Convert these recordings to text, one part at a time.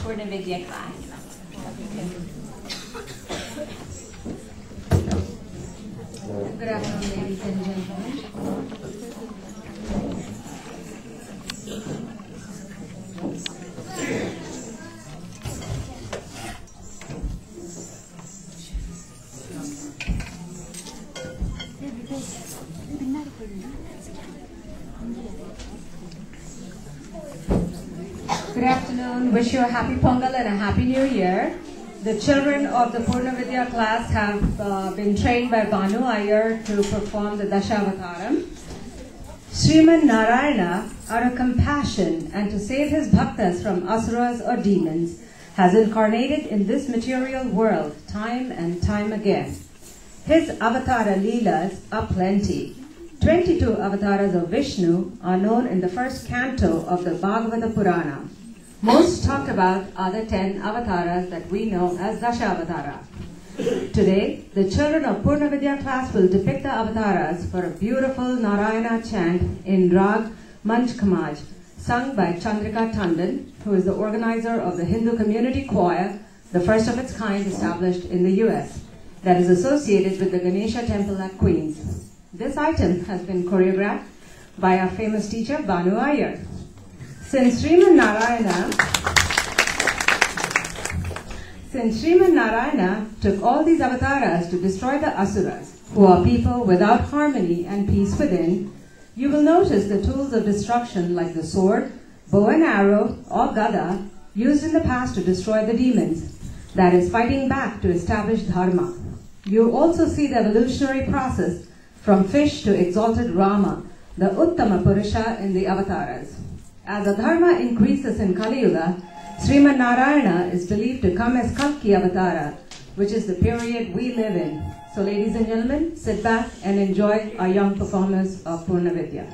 Purna Vidya class. Good afternoon, ladies and gentlemen. Good afternoon. Wish you a happy Pongal and a happy New Year. The children of the Purna Vidya class have been trained by Banu Iyer to perform the Dashavataram. Sriman Narayana, out of compassion and to save his bhaktas from asuras or demons, has incarnated in this material world time and time again. His avatara leelas are plenty. 22 avatars of Vishnu are known in the first canto of the Bhagavata Purana. Most talked about are the 10 avatars that we know as Dashavatara. Today, the children of Purna Vidya class will depict the avatars for a beautiful Narayana chant in Rag Manch Kamaj, sung by Chandrika Tandon, who is the organizer of the Hindu Community Choir, the first of its kind established in the US, that is associated with the Ganesha Temple at Queens. This item has been choreographed by our famous teacher, Banu Iyer. Since Sriman Narayana took all these avatars to destroy the asuras, who are people without harmony and peace within, you will notice the tools of destruction like the sword, bow and arrow, or gada, used in the past to destroy the demons, that is, fighting back to establish dharma. You also see the evolutionary process from fish to exalted Rama, the Uttama Purusha in the avatars. As the dharma increases in Kali Yuga, Sriman Narayana is believed to come as Kalki Avatara, which is the period we live in. So ladies and gentlemen, sit back and enjoy our young performers of Purna Vidya.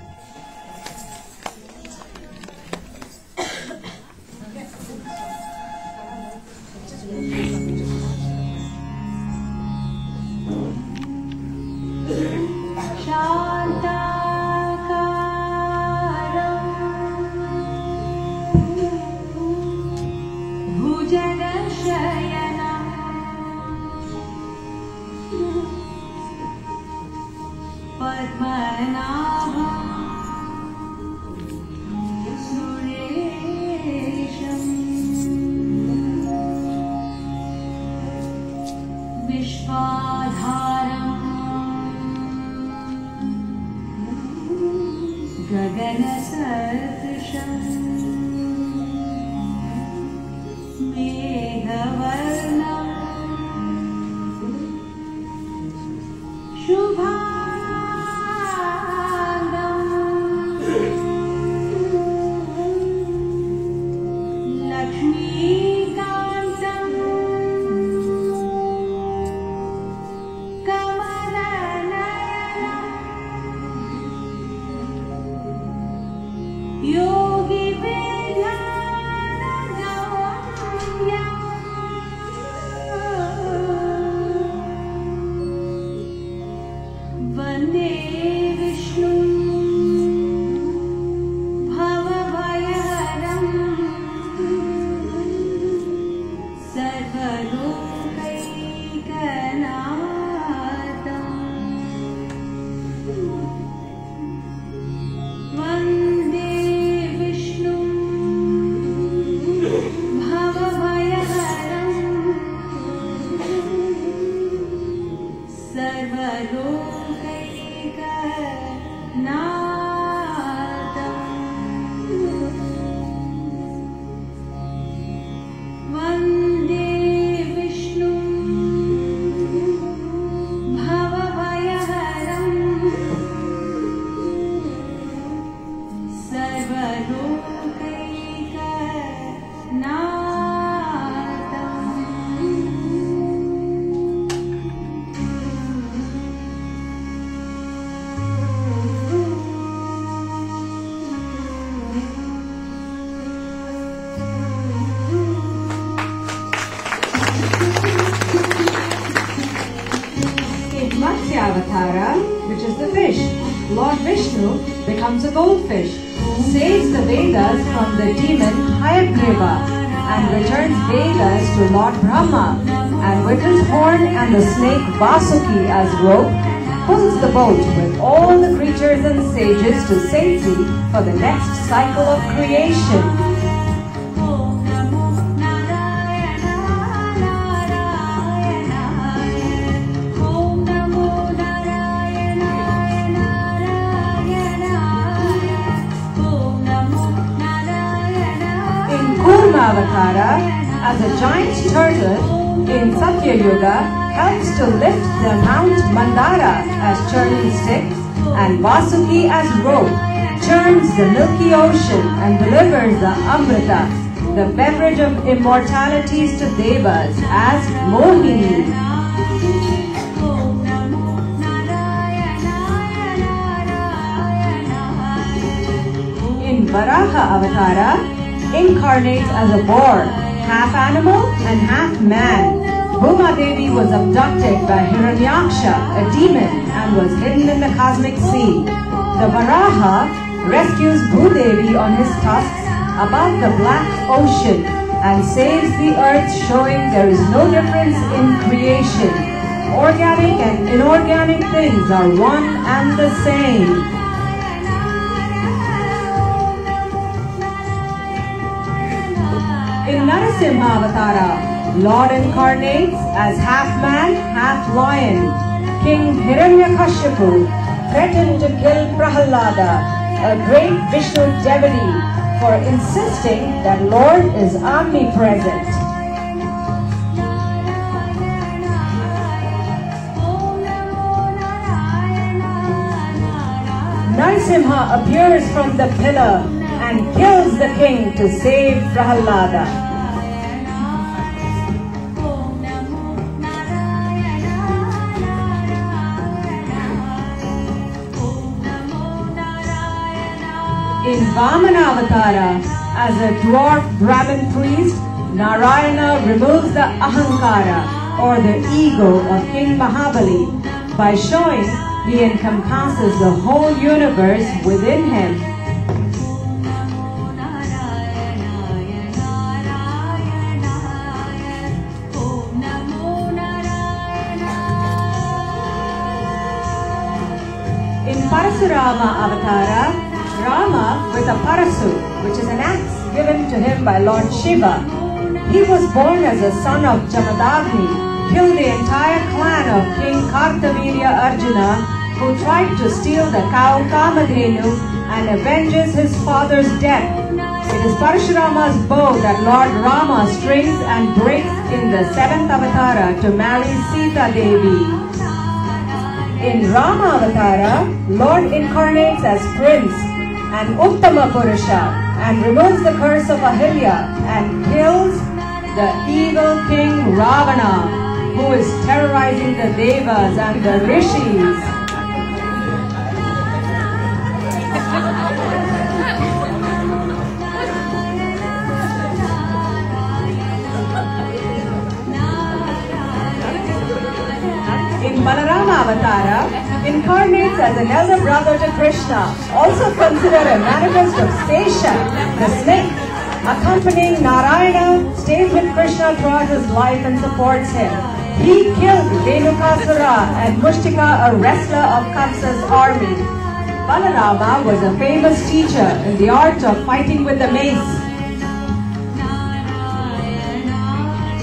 Which is the fish. Lord Vishnu becomes a goldfish, saves the Vedas from the demon Hayagriva, and returns to Lord Brahma, and with his horn and the snake Vasuki as rope, pulls the boat with all the creatures and sages to safety for the next cycle of creation. Avatara, as a giant turtle in Satya Yuga, helps to lift the Mount Mandara as churning stick, and Vasuki as rope churns the milky ocean and delivers the Amrita, the beverage of immortalities to Devas, as Mohini. In Varaha Avatara, incarnates as a boar, half animal and half man. Bhuma Devi was abducted by Hiranyaksha, a demon, and was hidden in the cosmic sea. The Varaha rescues Bhudevi on his tusks above the black ocean and saves the earth, showing there is no difference in creation. Organic and inorganic things are one and the same. In Narasimha Avatara, Lord incarnates as half man, half lion. King Hiranyakashipu threatened to kill Prahalada, a great Vishnu devotee, for insisting that Lord is omnipresent. Narasimha appears from the pillar and kills the king to save Prahalada. In Vamana Avatara, as a dwarf Brahmin priest, Narayana removes the ahankara, or the ego of King Mahabali, by showing he encompasses the whole universe within him. In Parasurama Avatara, Rama with a parasu, which is an axe given to him by Lord Shiva. He was born as a son of Jamadagni, killed the entire clan of King Kartavirya Arjuna, who tried to steal the cow Kamadhenu and avenges his father's death. It is Parashurama's bow that Lord Rama strings and breaks in the 7th Avatara to marry Sita Devi. In Rama Avatara, Lord incarnates as Prince and Uttama Purusha and removes the curse of Ahilya and kills the evil king Ravana, who is terrorizing the Devas and the Rishis. In Balarama Avatara, incarnates as an elder brother to Krishna, also considered a manifest of Sesha, the snake. Accompanying Narayana, stays with Krishna throughout his life and supports him. He killed Venukasura and Mushtika, a wrestler of Kamsa's army. Balarama was a famous teacher in the art of fighting with the mace.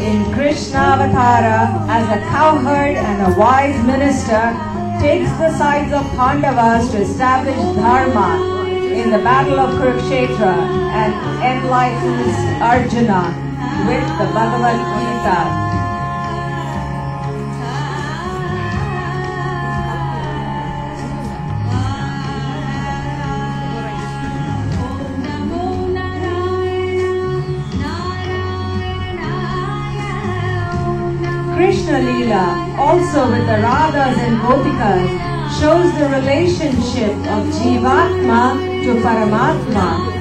In Krishna Avatara, as a cowherd and a wise minister, takes the sides of Pandavas to establish Dharma in the battle of Kurukshetra and enlightens Arjuna with the Bhagavad Gita. Krishna Leela, also with the Radhas and Gopikas, shows the relationship of Jivatma to Paramatma.